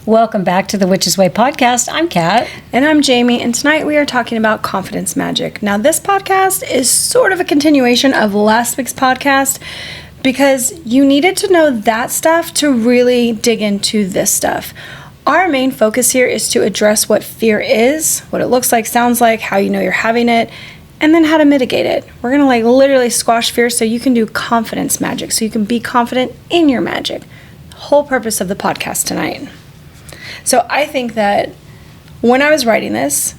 Welcome back to the Witch's Way podcast. I'm Kat. And I'm Jayme, and tonight we are talking about confidence magic. Now, this podcast is sort of a continuation of last week's podcast because you needed to know that stuff to really dig into this stuff. Our main focus here is to address what fear is, what it looks like, sounds like, how you know you're having it, and then how to mitigate it. We're going to literally squash fear so you can do confidence magic, so you can be confident in your magic. The whole purpose of the podcast tonight. So I think that when I was writing this,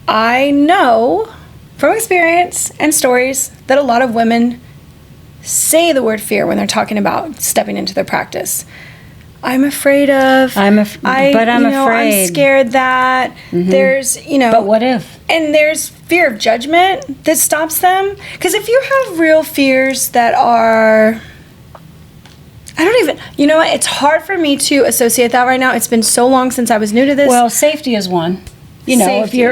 I know from experience and stories that a lot of women say the word fear when they're talking about stepping into their practice. I'm afraid of. I'm afraid. I'm scared that there's, But what if? And there's fear of judgment that stops them. Because if you have real fears that are, I don't even, it's hard for me to associate that right now. It's been so long since I was new to this. Well, safety is one. Safety.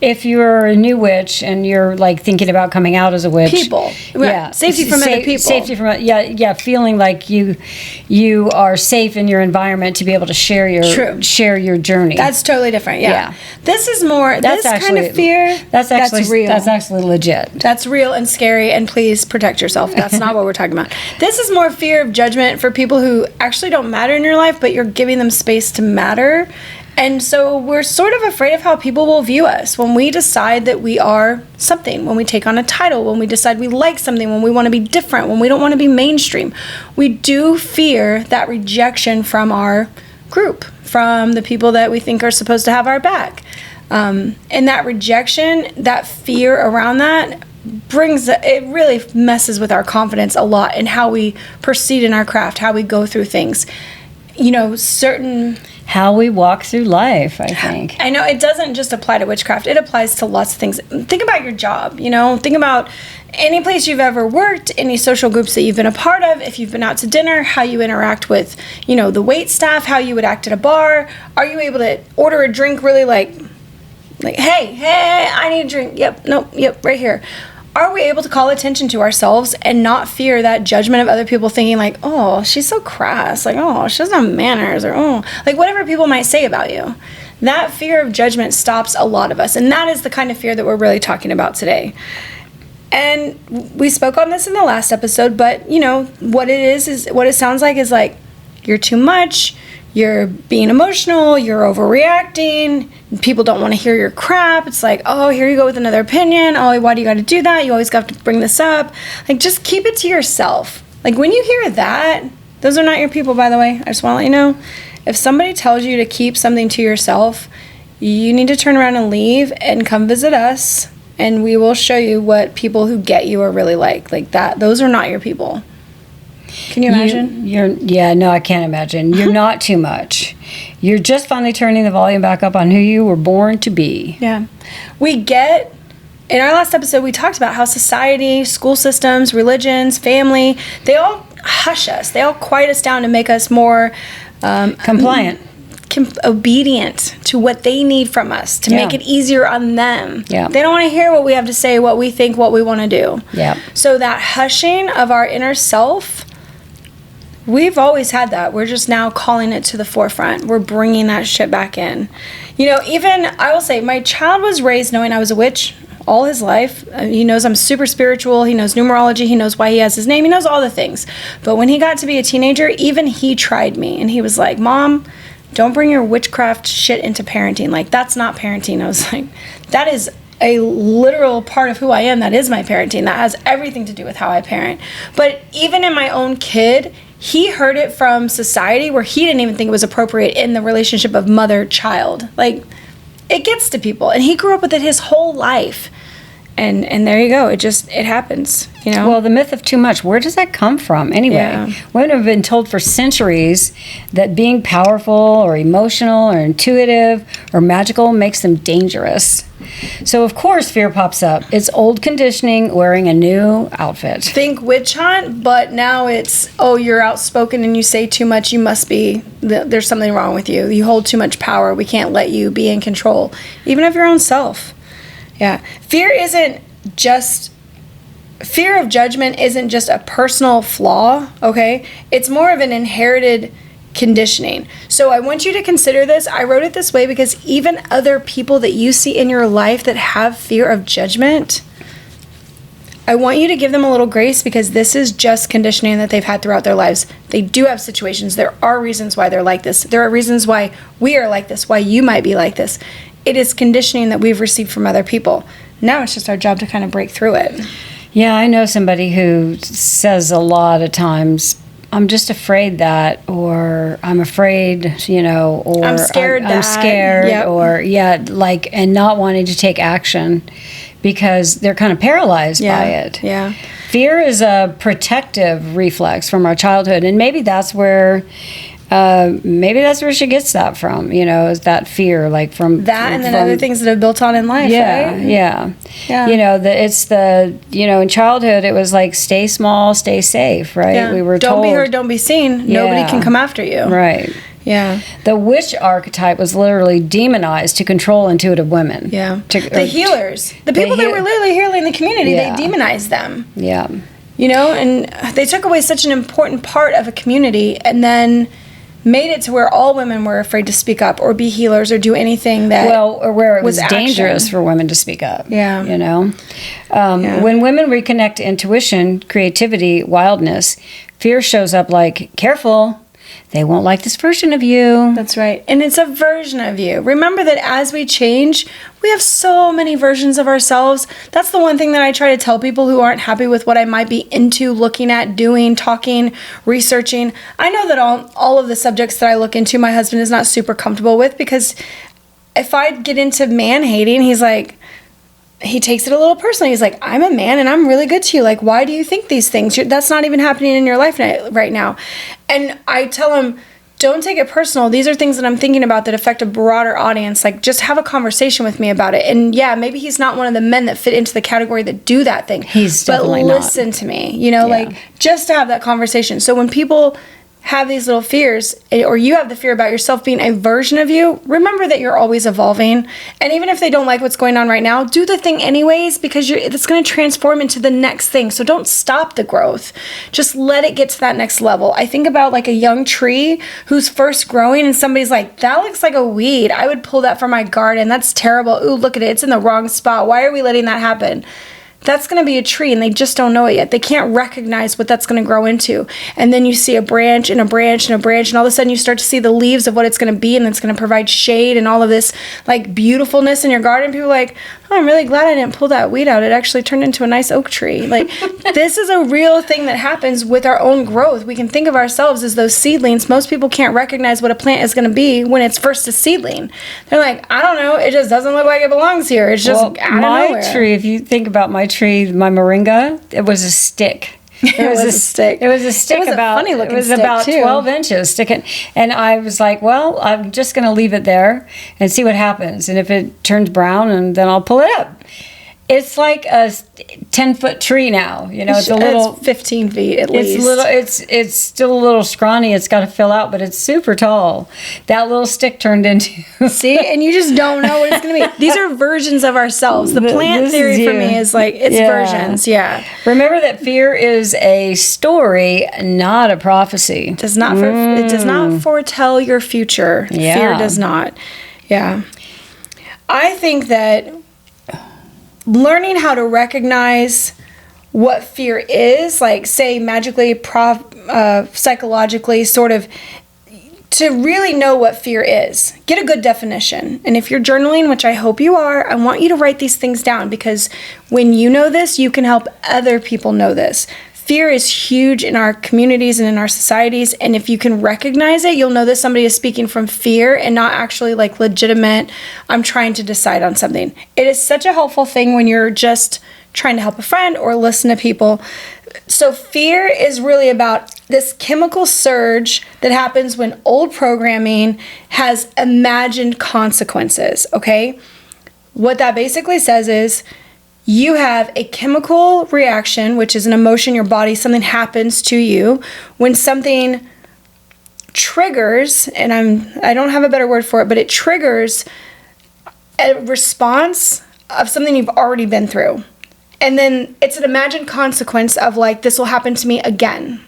if you're a new witch and you're thinking about coming out as a witch, people, yeah, safety from other people, safety from feeling like you are safe in your environment to be able to share your journey. That's totally different. Yeah. This is more that's this actually, kind of fear. That's real. That's actually legit. That's real and scary. And please protect yourself. That's not what we're talking about. This is more fear of judgment for people who actually don't matter in your life, but you're giving them space to matter. And so we're sort of afraid of how people will view us when we decide that we are something, when we take on a title, when we decide we like something, when we want to be different, when we don't want to be mainstream. We do fear that rejection from our group, from the people that we think are supposed to have our back. And that rejection, that fear around that, it really messes with our confidence a lot in how we proceed in our craft, how we go through things. How we walk through life, I think. I know it doesn't just apply to witchcraft. It applies to lots of things. Think about your job, Think about any place you've ever worked, any social groups that you've been a part of, if you've been out to dinner, how you interact with, the wait staff, how you would act at a bar. Are you able to order a drink really hey, I need a drink. Yep, right here. Are we able to call attention to ourselves and not fear that judgment of other people thinking oh, she's so crass, oh, she doesn't have manners, or whatever people might say about you. That fear of judgment stops a lot of us, and that is the kind of fear that we're really talking about today. And we spoke on this in the last episode, but what it is what it sounds like is you're too much, you're being emotional, you're overreacting, people don't want to hear your crap. It's oh, here you go with another opinion. Oh, why do you got to do that? You always got to bring this up. Just keep it to yourself. When you hear that, those are not your people, by the way. I just want to let you know. If somebody tells you to keep something to yourself, you need to turn around and leave and come visit us, and we will show you what people who get you are really like that. Those are not your people. Can you imagine? No, I can't imagine. You're not too much. You're just finally turning the volume back up on who you were born to be. Yeah. In our last episode, we talked about how society, school systems, religions, family, they all hush us. They all quiet us down to make us more compliant. Obedient to what they need from us, to make it easier on them. Yeah. They don't want to hear what we have to say, what we think, what we want to do. Yeah. So that hushing of our inner self, we've always had that. We're just now calling it to the forefront. We're bringing that shit back in. Even, I will say, my child was raised knowing I was a witch all his life. He knows I'm super spiritual. He knows numerology. He knows why he has his name. He knows all the things. But when he got to be a teenager, even he tried me. And he was like, Mom, don't bring your witchcraft shit into parenting. That's not parenting. I was like, that is a literal part of who I am. That is my parenting. That has everything to do with how I parent. But even in my own kid, he heard it from society where he didn't even think it was appropriate in the relationship of mother-child. It gets to people. And he grew up with it his whole life. And there you go. It happens, Well, the myth of too much, where does that come from anyway? Yeah. Women have been told for centuries that being powerful or emotional or intuitive or magical makes them dangerous. So, of course, fear pops up. It's old conditioning wearing a new outfit. Think witch hunt, but now it's, you're outspoken and you say too much. You must be, there's something wrong with you. You hold too much power. We can't let you be in control, even of your own self. Yeah. Fear of judgment isn't just a personal flaw, okay? It's more of an inherited conditioning. So I want you to consider this. I wrote it this way because even other people that you see in your life that have fear of judgment, I want you to give them a little grace because this is just conditioning that they've had throughout their lives. They do have situations. There are reasons why they're like this. There are reasons why we are like this, why you might be like this. It is conditioning that we've received from other people. Now it's just our job to kind of break through it. Yeah, I know somebody who says a lot of times, I'm just afraid that, or I'm afraid, or I'm scared I'm scared, Yep. or and not wanting to take action because they're kind of paralyzed by it. Yeah. Fear is a protective reflex from our childhood, and maybe that's where she gets that from. Is that fear, like from that, and then other things that have built on in life. Yeah, right? yeah. Yeah. In childhood it was like stay small, stay safe, right? Yeah. We were don't told, be heard, don't be seen. Yeah. Nobody can come after you. Right. Yeah. The witch archetype was literally demonized to control intuitive women. Yeah. The healers. The people that were literally healing the community, Yeah. they demonized them. Yeah. And they took away such an important part of a community and then made it to where all women were afraid to speak up or be healers or do anything that or where it was dangerous action. for women to speak up. Yeah. When women reconnect to intuition, creativity, wildness, fear shows up like, careful, they won't like this version of you. That's right. And it's a version of you. Remember that as we change, we have so many versions of ourselves. That's the one thing that I try to tell people who aren't happy with what I might be into, looking at, doing, talking, researching. I know that all of the subjects that I look into, my husband is not super comfortable with because if I get into man hating, he takes it a little personally. He's like, I'm a man and I'm really good to you. Like, why do you think these things? That's not even happening in your life right now. And I tell him, don't take it personal. These are things that I'm thinking about that affect a broader audience. Like, just have a conversation with me about it. And yeah, maybe he's not one of the men that fit into the category that do that thing. He's definitely not. But listen to me, like just to have that conversation. So when people have these little fears, or you have the fear about yourself being a version of you, remember that you're always evolving. And even if they don't like what's going on right now, do the thing anyways, because it's going to transform into the next thing. So don't stop the growth. Just let it get to that next level. I think about like a young tree who's first growing and somebody's like, that looks like a weed. I would pull that from my garden. That's terrible. Ooh, look at it. It's in the wrong spot. Why are we letting that happen? That's going to be a tree and they just don't know it yet. They can't recognize what that's going to grow into. And then you see a branch and a branch and a branch, and all of a sudden you start to see the leaves of what it's going to be, and it's going to provide shade and all of this like beautifulness in your garden. People are like, oh, I'm really glad I didn't pull that weed out. It actually turned into a nice oak tree. Like, this is a real thing that happens with our own growth. We can think of ourselves as those seedlings. Most people can't recognize what a plant is going to be when it's first a seedling. They're like, I don't know. It just doesn't look like it belongs here. It's just out of nowhere. My tree, if you think about my tree, my moringa, it was a stick. It was a stick. It was a stick. It was about a funny looking It was stick about too. 12 inches sticking, and I was like, "Well, I'm just going to leave it there and see what happens. And if it turns brown, and then I'll pull it up." It's like a 10-foot tree now. It's a little 15 feet at least. It's still a little scrawny. It's got to fill out, but it's super tall. That little stick turned into. See, and you just don't know what it's going to be. These are versions of ourselves. The plant theory for me is like it's versions. Yeah. Remember that fear is a story, not a prophecy. It does not foretell your future. Yeah. Fear does not. Yeah. I think that learning how to recognize what fear is, like say magically, psychologically, sort of, to really know what fear is, get a good definition. And if you're journaling, which I hope you are, I want you to write these things down, because when you know this, you can help other people know this. Fear is huge in our communities and in our societies, and if you can recognize it, you'll know that somebody is speaking from fear and not actually like legitimate, I'm trying to decide on something. It is such a helpful thing when you're just trying to help a friend or listen to people. So fear is really about this chemical surge that happens when old programming has imagined consequences, okay? What that basically says is, you have a chemical reaction, which is an emotion in your body. Something happens to you when something triggers, and I don't have a better word for it, but it triggers a response of something you've already been through. And then it's an imagined consequence of like, this will happen to me again.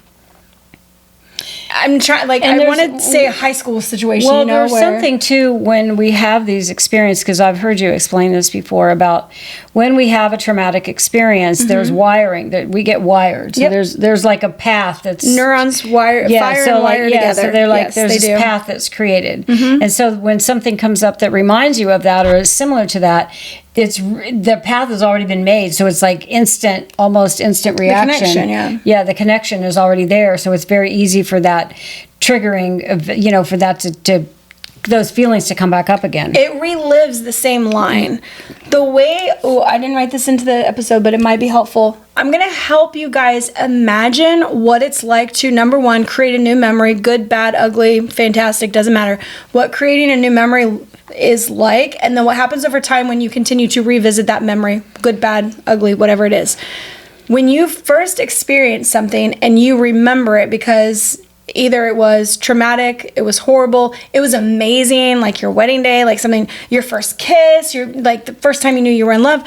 I'm trying, like, And I want to say a high school situation, Well, you know, there's where something too when we have these experiences, because I've heard you explain this before, about when we have a traumatic experience, there's wiring that we get wired. So there's like a path that's neurons fire and wire together. So they're like, Yes, there's they this do. path that's created. And so when something comes up that reminds you of that or is similar to that, the path has already been made, so it's like almost instant reaction. connection, the connection is already there, so it's very easy for that triggering of, for that to those feelings to come back up again. It relives the same line. The way, I didn't write this into the episode, but it might be helpful. I'm going to help you guys imagine what it's like to, number one, create a new memory, good, bad, ugly, fantastic, doesn't matter. What creating a new memory is like, and then what happens over time when you continue to revisit that memory, good, bad, ugly, whatever it is. When you first experience something and you remember it because either it was traumatic, it was horrible, it was amazing, like your wedding day, like something, your first kiss, your like the first time you knew you were in love.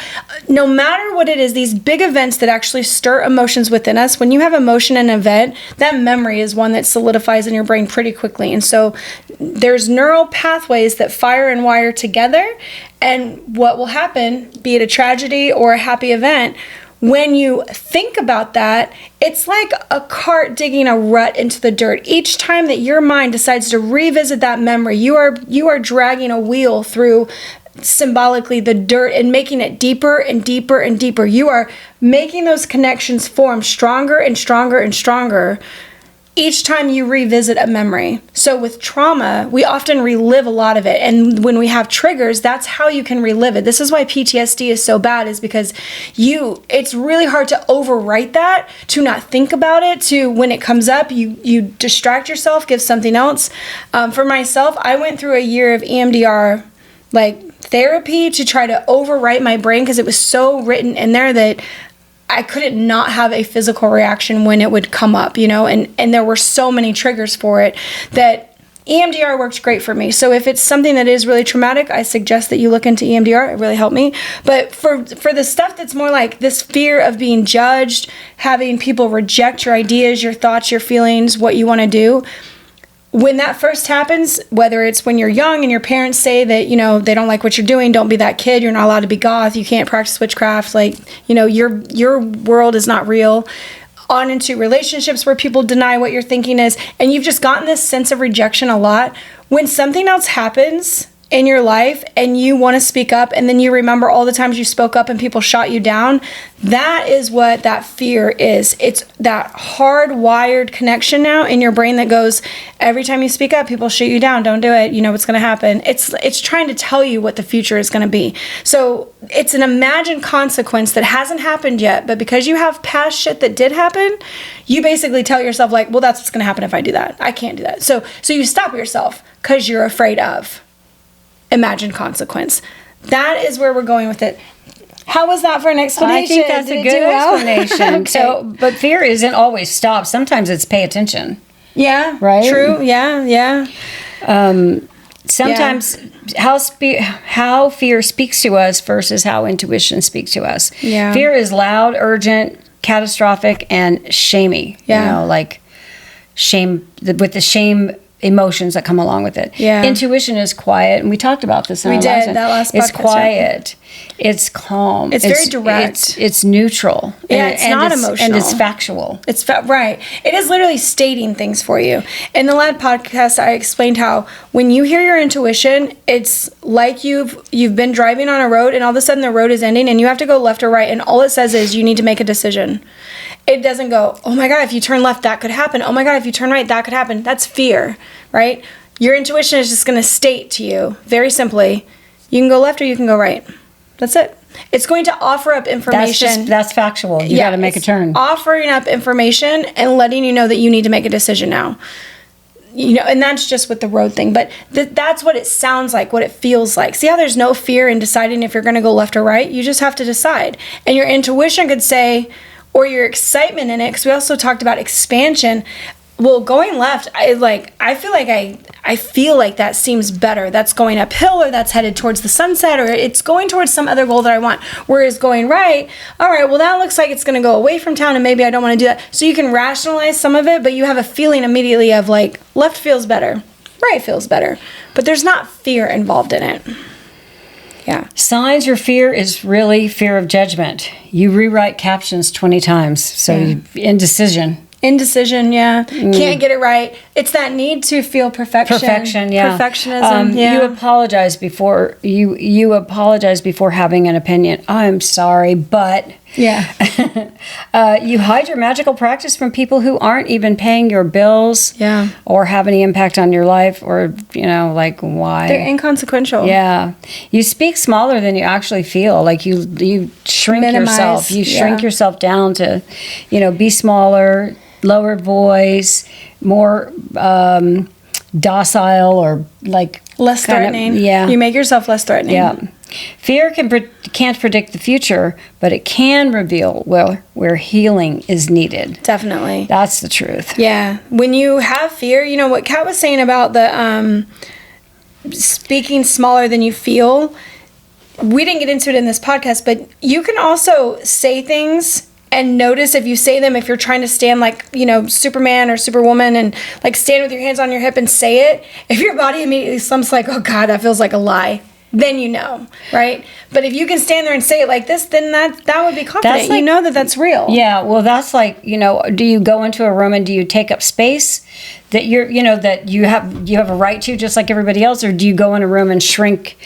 No matter what it is, these big events that actually stir emotions within us, when you have emotion in an event, that memory is one that solidifies in your brain pretty quickly. And so there's neural pathways that fire and wire together. And what will happen, be it a tragedy or a happy event, when you think about that, it's like a cart digging a rut into the dirt. Each time that your mind decides to revisit that memory, you are dragging a wheel through, symbolically, the dirt and making it deeper and deeper and deeper. You are making those connections form stronger and stronger and stronger each time you revisit a memory. So with trauma, we often relive a lot of it. And when we have triggers, that's how you can relive it. This is why PTSD is so bad, is because it's really hard to overwrite that, to not think about it, to when it comes up, you distract yourself, give something else. For myself, I went through a year of EMDR, like therapy, to try to overwrite my brain because it was so written in there that I couldn't not have a physical reaction when it would come up, and there were so many triggers for it that EMDR worked great for me. So if it's something that is really traumatic, I suggest that you look into EMDR. It really helped me. But for the stuff that's more like this fear of being judged, having people reject your ideas, your thoughts, your feelings, what you want to do, when that first happens, whether it's when you're young and your parents say that, they don't like what you're doing, don't be that kid, you're not allowed to be goth, you can't practice witchcraft, like, your world is not real, on into relationships where people deny what your thinking is, and you've just gotten this sense of rejection a lot. When something else happens in your life and you want to speak up, and then you remember all the times you spoke up and people shot you down, that is what that fear is. It's that hardwired connection now in your brain that goes, every time you speak up, people shoot you down, don't do it, you know what's going to happen. It's trying to tell you what the future is going to be. So it's an imagined consequence that hasn't happened yet, but because you have past shit that did happen, you basically tell yourself, like, well, that's what's going to happen if I do that. I can't do that. So you stop yourself because you're afraid of imagined consequence. That is where we're going with it. How was that for an explanation? I think that's a good explanation. Okay. So, but fear isn't always stop. Sometimes it's pay attention. Yeah. Right? True. Yeah. Sometimes how fear speaks to us versus how intuition speaks to us. Yeah. Fear is loud, urgent, catastrophic, and shamey. Yeah. Like shame, with the shame emotions that come along with it. Yeah. Intuition is quiet, and we talked about this in our last one. That last It's podcast, quiet. It's calm. It's very direct. It's neutral. Yeah, it's not emotional. And it's factual. It's right. It is literally stating things for you. In the last podcast, I explained how when you hear your intuition, it's like you've been driving on a road, and all of a sudden the road is ending, and you have to go left or right, and all it says is you need to make a decision. It doesn't go, oh my God, if you turn left, that could happen. Oh my God, if you turn right, that could happen. That's fear, right? Your intuition is just going to state to you, very simply, you can go left or you can go right. That's it. It's going to offer up information. That's factual. You got to make a turn. Offering up information and letting you know that you need to make a decision now. And that's just with the road thing. But that's what it sounds like, what it feels like. See how there's no fear in deciding if you're going to go left or right? You just have to decide. And your intuition could say, or your excitement in it, because we also talked about expansion. Well, going left, I feel like that seems better. That's going uphill, or that's headed towards the sunset, or it's going towards some other goal that I want. Whereas going right, all right, well, that looks like it's going to go away from town, and maybe I don't want to do that. So you can rationalize some of it, but you have a feeling immediately of like, left feels better, right feels better. But there's not fear involved in it. Yeah. Signs your fear is really fear of judgment. You rewrite captions 20 times. So indecision. Indecision, yeah. Can't get it right. It's that need to feel perfection. Perfection, yeah. Perfectionism, yeah. You apologize before you apologize before having an opinion. I'm sorry, but yeah. You hide your magical practice from people who aren't even paying your bills, yeah, or have any impact on your life, or like why they're inconsequential. Yeah, you speak smaller than you actually feel. Like you shrink Minimize, yourself. You shrink yourself down to, be smaller. Lower voice, more docile, or like less threatening. Yeah, you make yourself less threatening. Yeah, fear can't predict the future, but it can reveal where healing is needed. Definitely, that's the truth. Yeah, when you have fear, what Kat was saying about the speaking smaller than you feel. We didn't get into it in this podcast, but you can also say things. And notice if you say them, if you're trying to stand like, Superman or Superwoman and like stand with your hands on your hip and say it, if your body immediately slumps like, oh God, that feels like a lie, then right? But if you can stand there and say it like this, then that would be confident. Like, that's real. Yeah, well, that's like, do you go into a room and do you take up space that that you have a right to, just like everybody else, or do you go in a room and shrink,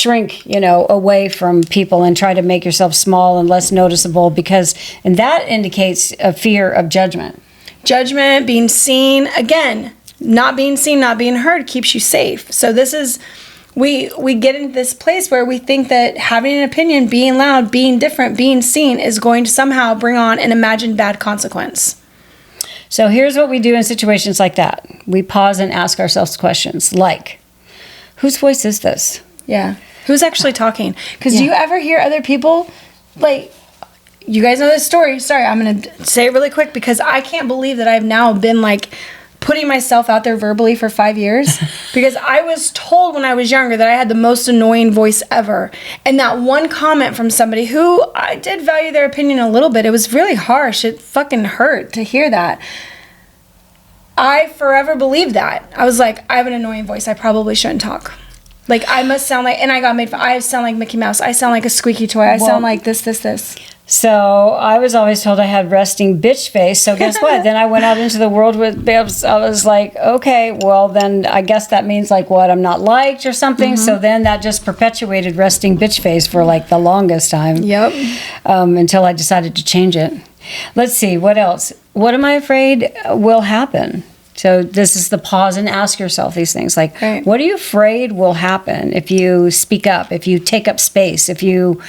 away from people and try to make yourself small and less noticeable, and that indicates a fear of judgment. Judgment, being seen, again, not being seen, not being heard keeps you safe. So this is... We get into this place where we think that having an opinion, being loud, being different, being seen is going to somehow bring on an imagined bad consequence. So here's what we do in situations like that. We pause and ask ourselves questions like, whose voice is this? Yeah. Who's actually talking? Because do you ever hear other people, like, you guys know this story. Sorry, I'm going to say it really quick because I can't believe that I've now been like, putting myself out there verbally for 5 years because I was told when I was younger that I had the most annoying voice ever. And that one comment from somebody who I did value their opinion a little bit, it was really harsh. It fucking hurt to hear that. I forever believed that. I was like, I have an annoying voice. I probably shouldn't talk. Like, I must sound like, and I got made fun. I sound like Mickey Mouse. I sound like a squeaky toy. I sound like this. So I was always told I had resting bitch face. So guess what? Then I went out into the world with bibs. I was like, okay, well then I guess that means like what? I'm not liked or something. Mm-hmm. So then that just perpetuated resting bitch face for like the longest time. Yep. Until I decided to change it. Let's see, what else? What am I afraid will happen? So this is the pause and ask yourself these things. Like, right. What are you afraid will happen if you speak up, if you take up space, if you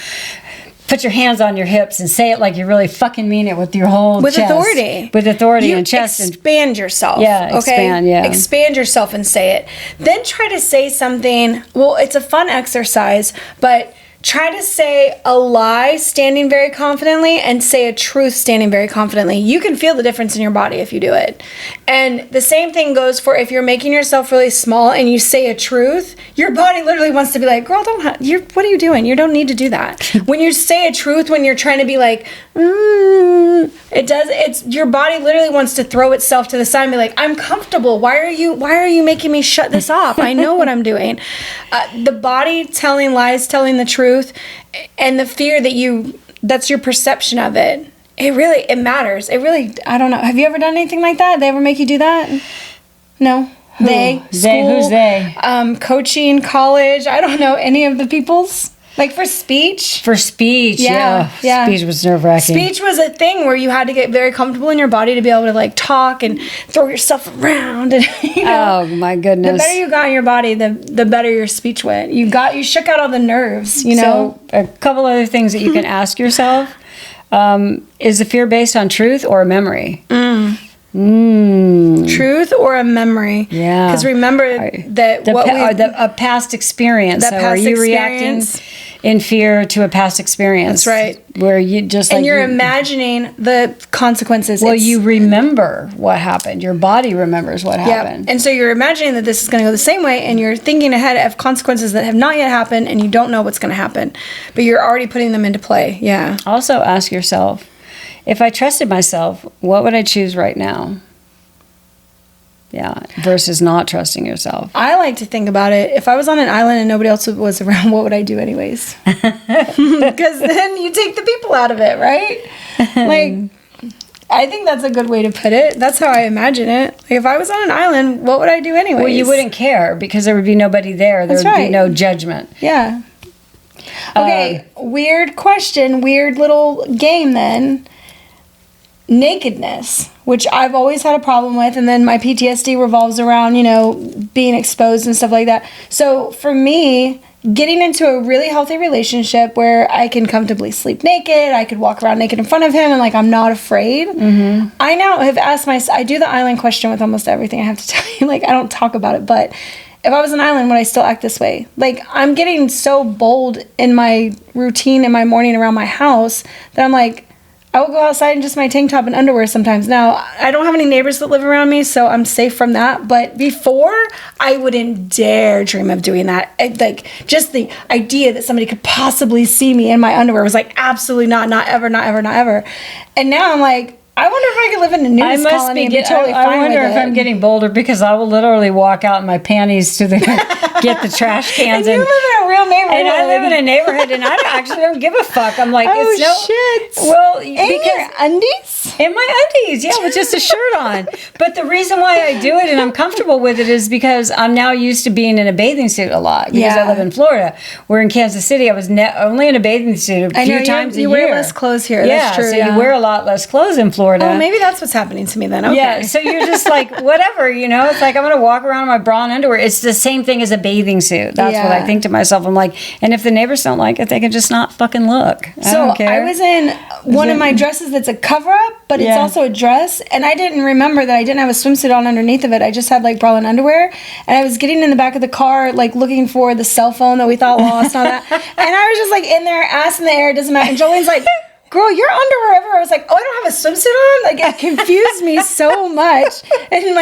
put your hands on your hips and say it like you really fucking mean it with your whole with chest. Authority. With authority and chest. Expand yourself. Yeah, okay? Expand, yeah. Expand yourself and say it. Then try to say something, well, it's a fun exercise, but try to say a lie standing very confidently and say a truth standing very confidently. You can feel the difference in your body if you do it. And the same thing goes for if you're making yourself really small and you say a truth, your body literally wants to be like, girl, what are you doing? You don't need to do that. When you say a truth, when you're trying to be like, your body literally wants to throw itself to the side and be like, I'm comfortable. Why are you making me shut this off? I know what I'm doing. The body telling lies, telling the truth, and the fear that's your perception of it. It matters. I don't know. Have you ever done anything like that? They ever make you do that? No. Who? Who's they? Coaching, college. I don't know any of the peoples. Like for speech. Yeah. Speech was nerve-wracking. Speech was a thing where you had to get very comfortable in your body to be able to like talk and throw yourself around. And, oh my goodness. The better you got in your body, the better your speech went. You shook out all the nerves, So a couple other things that you can ask yourself. Is the fear based on truth or a memory? Truth or a memory? Yeah. Because remember that a past experience. Are you reacting? in fear to a past experience. That's right. Where you just and you're imagining the consequences. Well, you remember what happened. Your body remembers what happened. And so you're imagining that this is going to go the same way, and you're thinking ahead of consequences that have not yet happened, and you don't know what's going to happen, but you're already putting them into play. Yeah. Also ask yourself, if I trusted myself, what would I choose right now? Yeah, versus not trusting yourself. I like to think about it. If I was on an island and nobody else was around, what would I do anyways? Because then you take the people out of it, right? Like, I think that's a good way to put it. That's how I imagine it. Like, if I was on an island, what would I do anyways? Well, you wouldn't care because there would be nobody there. There would be no judgment. Yeah. Okay, weird question, weird little game then. Nakedness, which I've always had a problem with, and then my PTSD revolves around, being exposed and stuff like that. So for me, getting into a really healthy relationship where I can comfortably sleep naked, I could walk around naked in front of him, and I'm not afraid. Mm-hmm. I now have asked I do the island question with almost everything, I have to tell you. I don't talk about it, but if I was an island, would I still act this way? I'm getting so bold in my routine in my morning around my house that I'm I will go outside in just my tank top and underwear sometimes. Now, I don't have any neighbors that live around me, so I'm safe from that. But before, I wouldn't dare dream of doing that. Just the idea that somebody could possibly see me in my underwear was absolutely not ever, not ever, not ever. And now I'm I wonder if I could live in a nudist colony and be totally fine with it. I wonder if I'm getting bolder because I will literally walk out in my panties to get the trash cans. And you live in a real neighborhood. And I live in a neighborhood, and I actually don't give a fuck. I'm shit. Well, in your undies? In my undies, yeah, with just a shirt on. But the reason why I do it and I'm comfortable with it is because I'm now used to being in a bathing suit a lot because I live in Florida. Where in Kansas City, I was only in a bathing suit a few times a year. You wear less clothes here. Yeah, that's true. So you wear a lot less clothes in Florida. Oh, maybe that's what's happening to me then. Okay. Yeah, so you're just whatever, It's I'm going to walk around in my bra and underwear. It's the same thing as a bathing suit. That's what I think to myself. I'm and if the neighbors don't like it, they can just not fucking look. I don't care. I was in one of my dresses that's a cover-up, but it's also a dress, and I didn't remember that I didn't have a swimsuit on underneath of it. I just had bra and underwear, and I was getting in the back of the car, looking for the cell phone that we thought lost and all that, and I was just in there, ass in the air, it doesn't matter, and Jolene's girl, your underwear everywhere. I was I don't have a swimsuit on? It confused me so much. And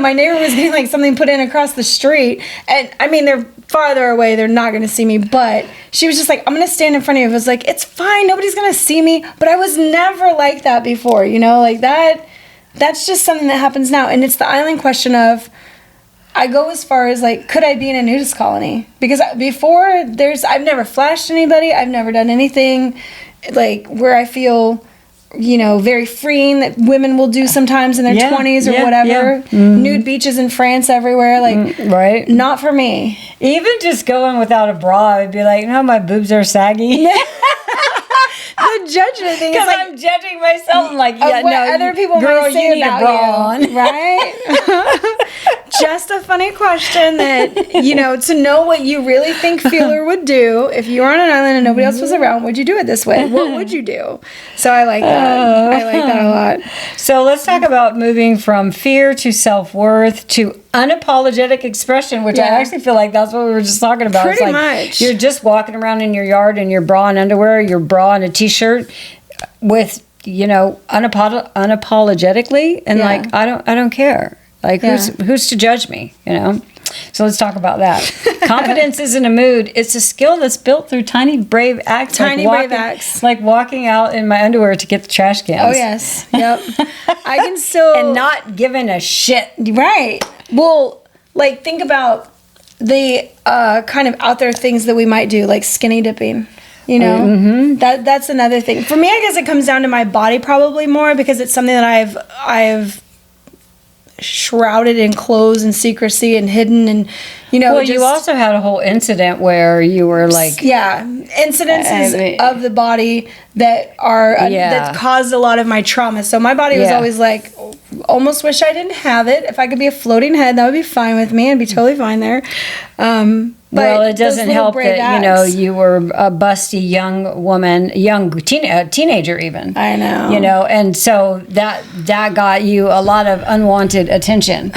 my neighbor was getting something put in across the street. And I mean, they're farther away. They're not going to see me. But she was just I'm going to stand in front of you. I was it's fine. Nobody's going to see me. But I was never like that before, that. That's just something that happens now. And it's the island question of, I go as far as could I be in a nudist colony? Because before I've never flashed anybody. I've never done anything where I feel, very freeing that women will do sometimes in their 20s or whatever. Yeah. Mm-hmm. Nude beaches in France everywhere. Right. Not for me. Even just going without a bra, I'd be no, my boobs are saggy. The judgment thing is I'm judging myself. I'm other people girl, might say you need about a bra you, on. Right? Just a funny question that, to know what you really think, feel, or would do if you were on an island and nobody else was around, would you do it this way? What would you do? So I like that. I like that a lot. So let's talk about moving from fear to self-worth to unapologetic expression, which I actually feel that's what we were just talking about. Pretty much. You're just walking around in your yard in your bra and underwear, your bra and a t-shirt with, unapologetically, and I don't care. Who's to judge me, So let's talk about that. Confidence isn't a mood. It's a skill that's built through tiny, brave acts. Brave acts. Like walking out in my underwear to get the trash cans. Oh, yes. Yep. I can still... And not giving a shit. Right. Well, think about the kind of out there things that we might do, like skinny dipping. Mm-hmm. That's another thing. For me, I guess it comes down to my body probably more because it's something that I've shrouded in clothes and secrecy and hidden and well, you also had a whole incident where you were incidences of the body that are that caused a lot of my trauma. So my body was always almost wish I didn't have it. If I could be a floating head, that would be fine with me. I'd be totally fine there. Well, it doesn't help that, you were a busty young woman, teenager even. I know. And so that got you a lot of unwanted attention.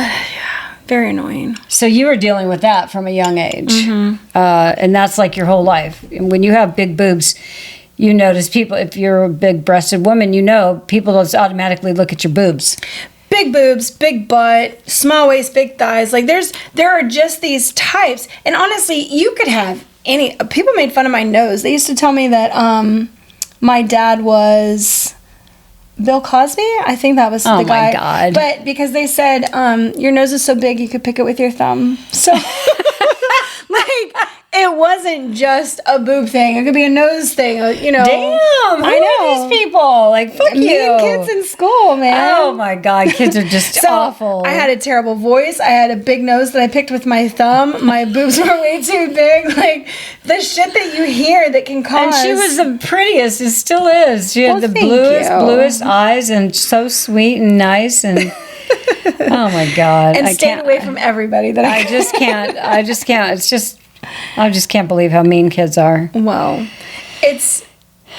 Very annoying. So you were dealing with that from a young age. And that's like your whole life. And when you have big boobs, you notice people, if you're a big-breasted woman, people just automatically look at your boobs. Big boobs, big butt, small waist, big thighs. Like there are just these types. And honestly, you could have any. People made fun of my nose. They used to tell me that my dad was Bill Cosby. I think that was the guy. Oh my God. But because they said your nose is so big you could pick it with your thumb. So like it wasn't just a boob thing. It could be a nose thing, Damn, I know these people. Like, fuck me you. and kids in school, man. Oh my God, kids are just awful. I had a terrible voice. I had a big nose that I picked with my thumb. My boobs were way too big. Like the shit that you hear that can cause. And she was the prettiest. It still is. She had the bluest eyes, and so sweet and nice, and oh my God. And stayed away from everybody that I just can't. It's just, I just can't believe how mean kids are. Well,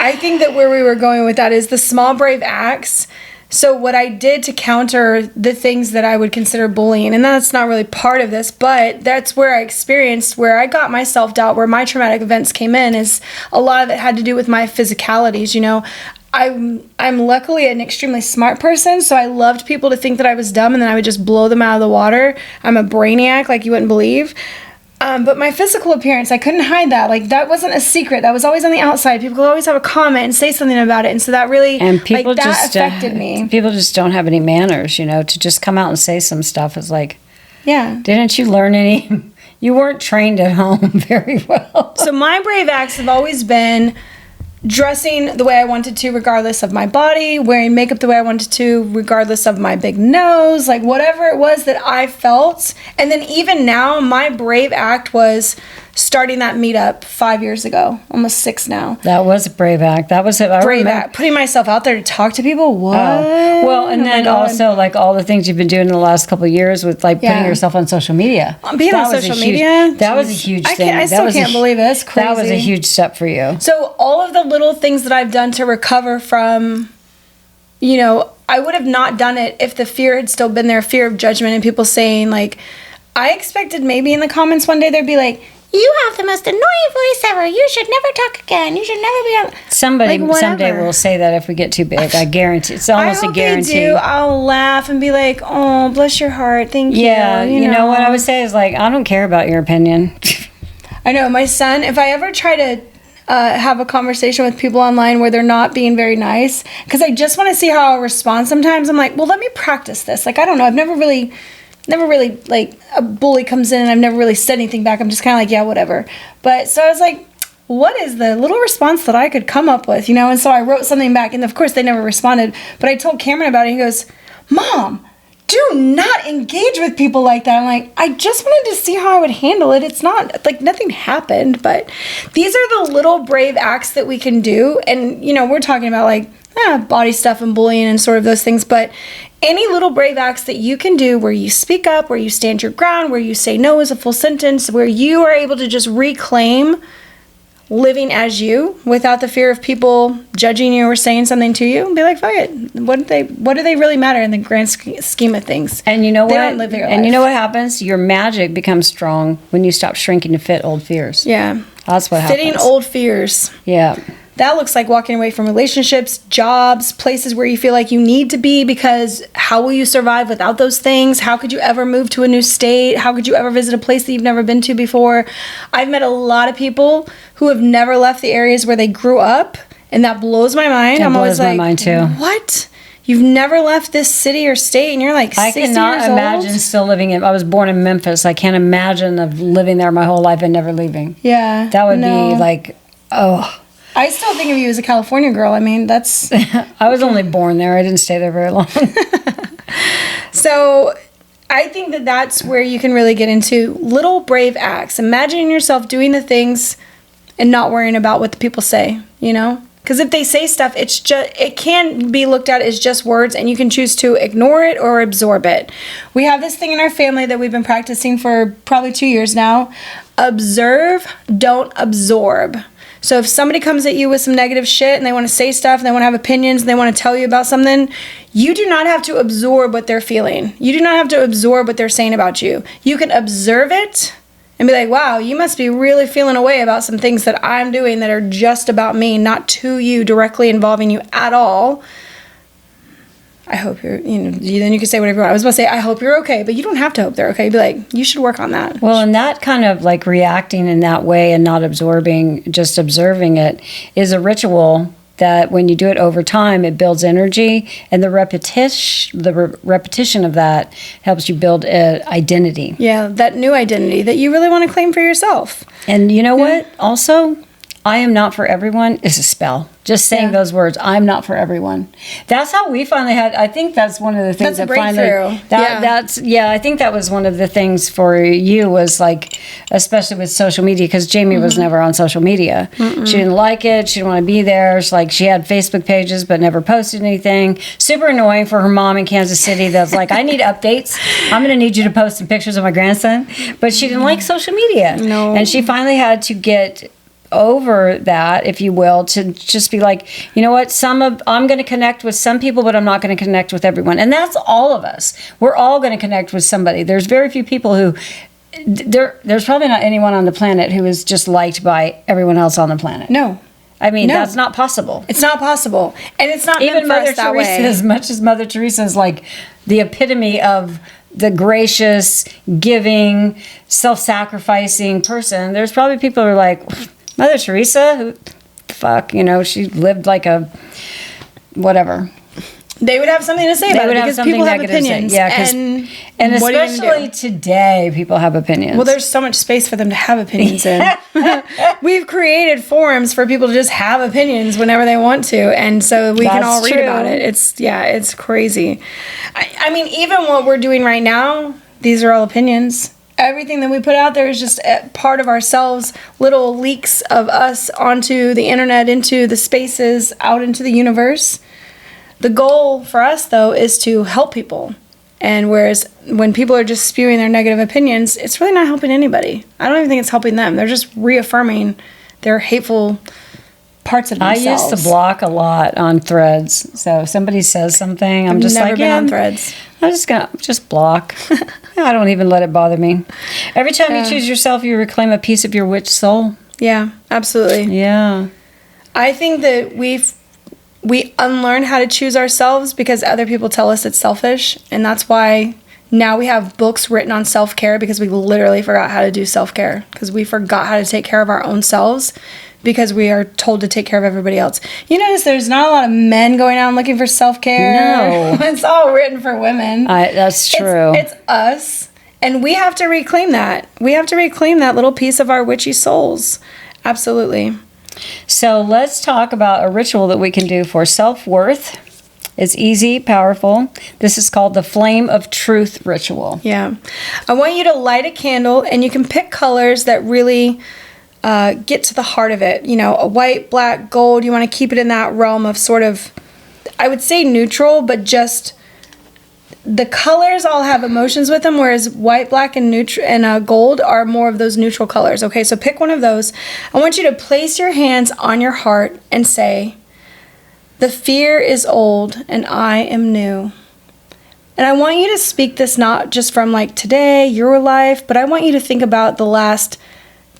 I think that where we were going with that is the small brave acts. So what I did to counter the things that I would consider bullying, and that's not really part of this, but that's where I experienced, where I got my self-doubt, where my traumatic events came in, is a lot of it had to do with my physicalities, I'm luckily an extremely smart person, so I loved people to think that I was dumb, and then I would just blow them out of the water. I'm a brainiac like you wouldn't believe. But my physical appearance, I couldn't hide that. Like, that wasn't a secret. That was always on the outside. People would always have a comment and say something about it. And so that really, that affected me. People just don't have any manners, to just come out and say some stuff is like, yeah. Didn't you learn any? You weren't trained at home very well. So my brave acts have always been dressing the way I wanted to regardless of my body, wearing makeup the way I wanted to regardless of my big nose, like whatever it was that I felt. And then even now, my brave act was starting that meetup 5 years ago, almost 6 now. That was a brave act. That was a brave act. Putting myself out there to talk to people. What? Well, and then also like all the things you've been doing in the last couple of years with like putting yourself on social media. Being on social media? That was a huge thing. I still can't believe it. It's crazy. That was a huge step for you. So all of the little things that I've done to recover from, I would have not done it if the fear had still been there, fear of judgment and people saying like, I expected maybe in the comments one day there'd be like, you have the most annoying voice ever. You should never talk again. You should never be on. Somebody someday will say that if we get too big. I guarantee. It's almost a guarantee. They do. I'll laugh and be like, "Oh, bless your heart. Thank you." Yeah, you know what I would say is like, I don't care about your opinion. I know my son. If I ever try to have a conversation with people online where they're not being very nice, because I just want to see how I'll respond. Sometimes I'm like, well, let me practice this. Like, I don't know. I've never really like a bully comes in and I've never really said anything back. I'm just kind of like, yeah, whatever. But so I was like, what is the little response that I could come up with, And so I wrote something back, and of course they never responded. But I told Cameron about it. And he goes, Mom, do not engage with people like that. I'm like, I just wanted to see how I would handle it. It's not like nothing happened, but these are the little brave acts that we can do. And we're talking about like body stuff and bullying and sort of those things, but any little brave acts that you can do where you speak up, where you stand your ground, where you say no as a full sentence, where you are able to just reclaim living as you without the fear of people judging you or saying something to you, and be like, fuck it. What do they really matter in the grand scheme of things? And you know they what? Don't live their and life. You know what happens? Your magic becomes strong when you stop shrinking to fit old fears. Yeah. That's what happens. Fitting old fears. Yeah. That looks like walking away from relationships, jobs, places where you feel like you need to be, because how will you survive without those things? How could you ever move to a new state? How could you ever visit a place that you've never been to before? I've met a lot of people who have never left the areas where they grew up, and that blows my mind. That blows my mind too. What? You've never left this city or state, and you're like 60 years old? I cannot imagine still living I was born in Memphis. I can't imagine of living there my whole life and never leaving. Yeah. That would be like, oh. I still think of you as a California girl. I mean, that's... I was only born there. I didn't stay there very long. So I think that that's where you can really get into little brave acts. Imagining yourself doing the things and not worrying about what the people say, Because if they say stuff, it can be looked at as just words, and you can choose to ignore it or absorb it. We have this thing in our family that we've been practicing for probably 2 years now. Observe, don't absorb. So if somebody comes at you with some negative shit and they want to say stuff and they want to have opinions and they want to tell you about something, you do not have to absorb what they're feeling. You do not have to absorb what they're saying about you. You can observe it and be like, wow, you must be really feeling a way about some things that I'm doing that are just about me, not to you, directly involving you at all. I hope you're, then you can say whatever you want. I was about to say, I hope you're okay, but you don't have to hope they're okay. Be like, you should work on that. Well, and that kind of like reacting in that way and not absorbing, just observing it is a ritual that when you do it over time, it builds energy, and the repetition of that helps you build an identity. Yeah, that new identity that you really want to claim for yourself. And you know what? Also, I am not for everyone is a spell. Just saying those words, I'm not for everyone. That's how we finally had, I think that's one of the things that's that finally, I think that was one of the things for you was like, especially with social media, because Jayme was never on social media. She didn't like it. She didn't want to be there. It's like she had Facebook pages, but never posted anything. Super annoying for her mom in Kansas City. That's like, I need updates. I'm going to need you to post some pictures of my grandson. But she didn't like social media. No. And she finally had to get over that, if you will, to just be like, you know what, I'm going to connect with some people, but I'm not going to connect with everyone. And that's all of us. We're all going to connect with somebody. There's very few people who, there's probably not anyone on the planet who is just liked by everyone else on the planet. No. I mean, that's not possible. It's not possible. And it's not even meant for Mother us that Teresa, way. as much as Mother Teresa is like the epitome of the gracious, giving, self-sacrificing person, there's probably people who are like, Mother Teresa, who fuck, she lived like a whatever. They would have something to say about it because people have opinions. Yeah, and especially today, people have opinions. Well, there's so much space for them to have opinions in. We've created forums for people to just have opinions whenever they want to, and so we can all read about it. It's crazy. I mean, even what we're doing right now, these are all opinions. Everything that we put out there is just part of ourselves, little leaks of us onto the internet, into the spaces, out into the universe. The goal for us, though, is to help people. And whereas when people are just spewing their negative opinions, it's really not helping anybody. I don't even think it's helping them. They're just reaffirming their hateful parts of themselves. I used to block a lot on Threads. So if somebody says something, I'm just never been on Threads. I'm just going to block. I don't even let it bother me. Every time you choose yourself, you reclaim a piece of your witch soul. Yeah, absolutely. Yeah. I think that we unlearn how to choose ourselves because other people tell us it's selfish. And that's why now we have books written on self-care, because we literally forgot how to do self-care. Because we forgot how to take care of our own selves because we are told to take care of everybody else. You notice there's not a lot of men going out looking for self-care. No. It's all written for women. That's true. It's us. And we have to reclaim that. We have to reclaim that little piece of our witchy souls. Absolutely. So let's talk about a ritual that we can do for self-worth. It's easy, powerful. This is called the Flame of Truth ritual. Yeah. I want you to light a candle, and you can pick colors that really get to the heart of it. A white, black, gold. You want to keep it in that realm of sort of, I would say neutral, but just the colors all have emotions with them, whereas white, black, and gold are more of those neutral colors. Okay, so pick one of those. I want you to place your hands on your heart and say, "The fear is old and I am new." And I want you to speak this not just from like today, your life, but I want you to think about the last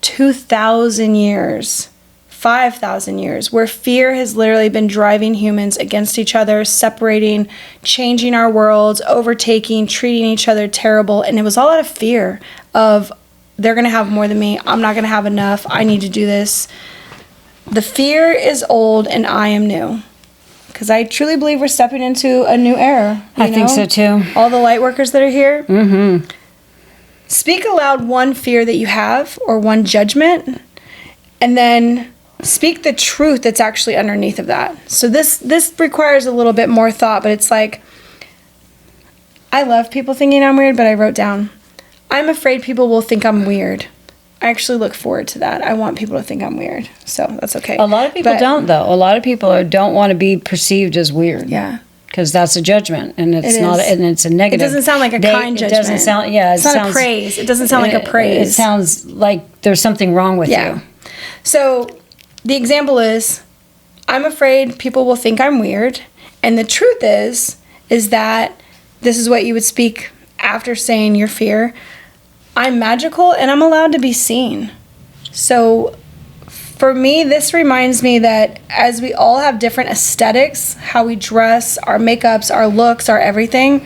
2,000 years, 5,000 years, where fear has literally been driving humans against each other, separating, changing our worlds, overtaking, treating each other terrible. And it was all out of fear of, they're going to have more than me. I'm not going to have enough. I need to do this. The fear is old and I am new. Because I truly believe we're stepping into a new era. I think so too. All the light workers that are here. Mm-hmm. Speak aloud one fear that you have or one judgment, and then speak the truth that's actually underneath of that. So this requires a little bit more thought, but it's like, I love people thinking I'm weird, but I wrote down, I'm afraid people will think I'm weird. I actually look forward to that. I want people to think I'm weird, so that's okay. A lot of people don't, though. A lot of people don't want to be perceived as weird. Yeah. Because that's a judgment, and it's not, and it's a negative. It doesn't sound like a kind judgment. It doesn't sound, it's not a praise. It doesn't sound like a praise. It sounds like there's something wrong with you. So the example is, I'm afraid people will think I'm weird. And the truth is that this is what you would speak after saying your fear. I'm magical and I'm allowed to be seen. So for me, this reminds me that as we all have different aesthetics, how we dress, our makeups, our looks, our everything,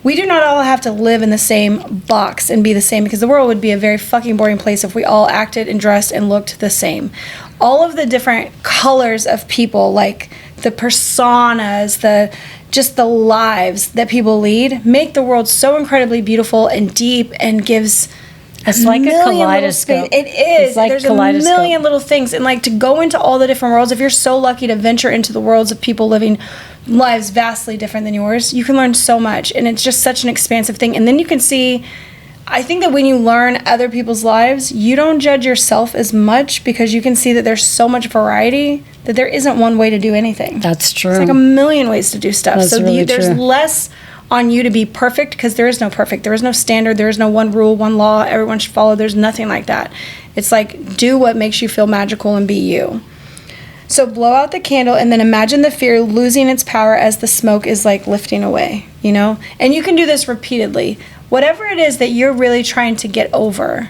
we do not all have to live in the same box and be the same, because the world would be a very fucking boring place if we all acted and dressed and looked the same. All of the different colors of people, like the personas, just the lives that people lead, make the world so incredibly beautiful and deep, and gives it's like a kaleidoscope. It is. It's like There's kaleidoscope. a million little things, and like to go into all the different worlds. If you're so lucky to venture into the worlds of people living lives vastly different than yours, you can learn so much, and it's just such an expansive thing. And then you can see, I think that when you learn other people's lives, you don't judge yourself as much, because you can see that there's so much variety that there isn't one way to do anything. That's true. It's like a million ways to do stuff. That's really there's true. less on you to be perfect, because there is no perfect. There is no standard. There is no one rule, one law everyone should follow. There's nothing like that. It's like, do what makes you feel magical and be you. So blow out the candle and then imagine the fear losing its power as the smoke is like lifting away, you know? And you can do this repeatedly. Whatever it is that you're really trying to get over.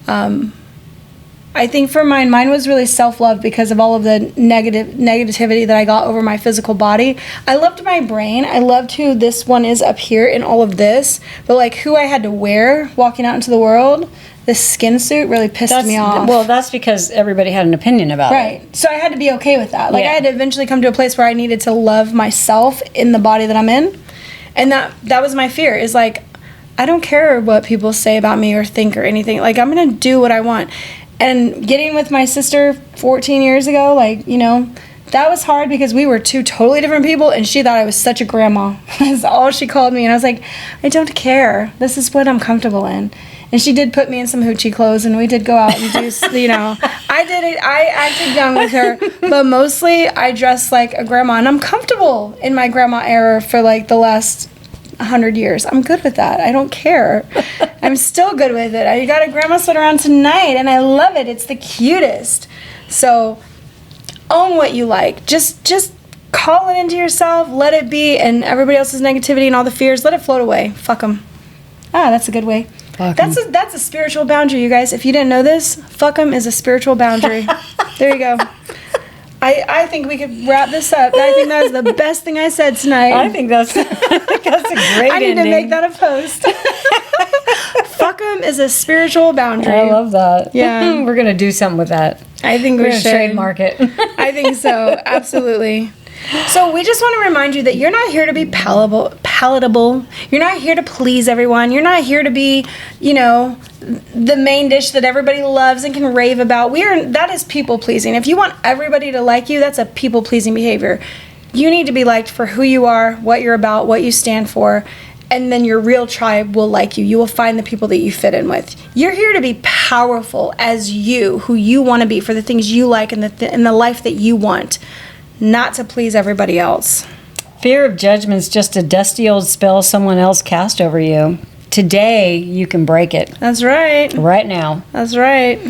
I think for mine was really self-love, because of all of the negativity that I got over my physical body. I loved my brain. I loved who this one is up here in all of this. But like who I had to wear walking out into the world, this skin suit really pissed me off. Well, that's because everybody had an opinion about it. Right. So I had to be okay with that. Like Yeah. I had to eventually come to a place where I needed to love myself in the body that I'm in. And that was my fear, is like, I don't care what people say about me or think or anything. Like, I'm going to do what I want. And getting with my sister 14 years ago, like, you know, that was hard, because we were two totally different people, and she thought I was such a grandma. That's all she called me. And I was like, I don't care. This is what I'm comfortable in. And she did put me in some hoochie clothes, and we did go out and do, you know, I did it. I acted young with her, but mostly I dressed like a grandma, and I'm comfortable in my grandma era for like the last 100 years. I'm good with that. I don't care. I'm still good with it. I got a grandma sweater on tonight, and I love it. It's the cutest. So own what you like. Just call it into yourself. Let it be, and everybody else's negativity and all the fears, let it float away. Fuck them. That's a good way. That's a spiritual boundary, you guys. If you didn't know this, fuck 'em is a spiritual boundary. There you go. I think we could wrap this up. I think that was the best thing I said tonight. I think that's a great I need ending. to make that a post. Fuck 'em is a spiritual boundary. I love that. Yeah. We're going to do something with that. I think We're we going should to trademark it. I think so. Absolutely. So we just want to remind you that you're not here to be palatable. You're not here to please everyone. You're not here to be, you know, the main dish that everybody loves and can rave about. That is people pleasing. If you want everybody to like you, that's a people pleasing behavior. You need to be liked for who you are, what you're about, what you stand for, and then your real tribe will like you. You will find the people that you fit in with. You're here to be powerful as you, who you want to be, for the things you like and the life that you want, not to please everybody else. Fear of judgment's just a dusty old spell someone else cast over you. Today, you can break it. That's right. Right now. That's right.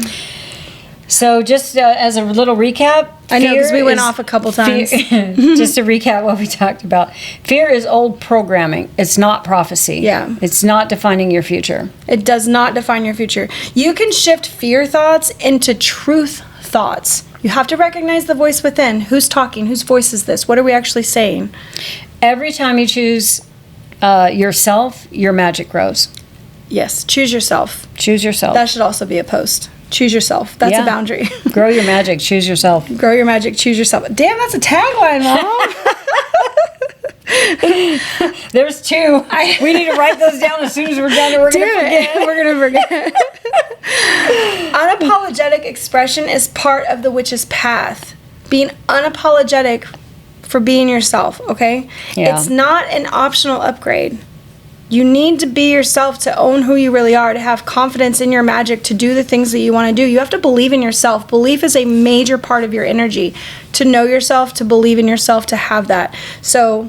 So just as a little recap. I know, because we went off a couple times. Just to recap what we talked about. Fear is old programming. It's not prophecy. Yeah. It's not defining your future. It does not define your future. You can shift fear thoughts into truth thoughts. You have to recognize the voice within. Who's talking? Whose voice is this? What are we actually saying? Every time you choose yourself, your magic grows. Yes. Choose yourself. Choose yourself. That should also be a post. Choose yourself. That's a boundary. Grow your magic. Choose yourself. Grow your magic. Choose yourself. Damn, that's a tagline, Mom. There's two. We need to write those down as soon as we're done. We're going to forget. We're going to forget. Unapologetic expression is part of the witch's path. Being unapologetic for being yourself, okay? Yeah. It's not an optional upgrade. You need to be yourself to own who you really are, to have confidence in your magic, to do the things that you want to do. You have to believe in yourself. Belief is a major part of your energy. To know yourself, to believe in yourself, to have that. So,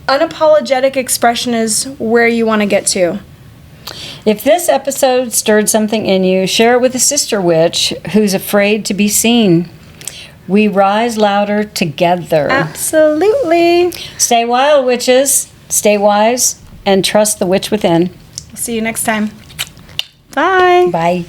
unapologetic expression is where you want to get to. If this episode stirred something in you, share it with a sister witch who's afraid to be seen. We rise louder together. Absolutely. Stay wild, witches. Stay wise and trust the witch within. We'll see you next time. Bye. Bye.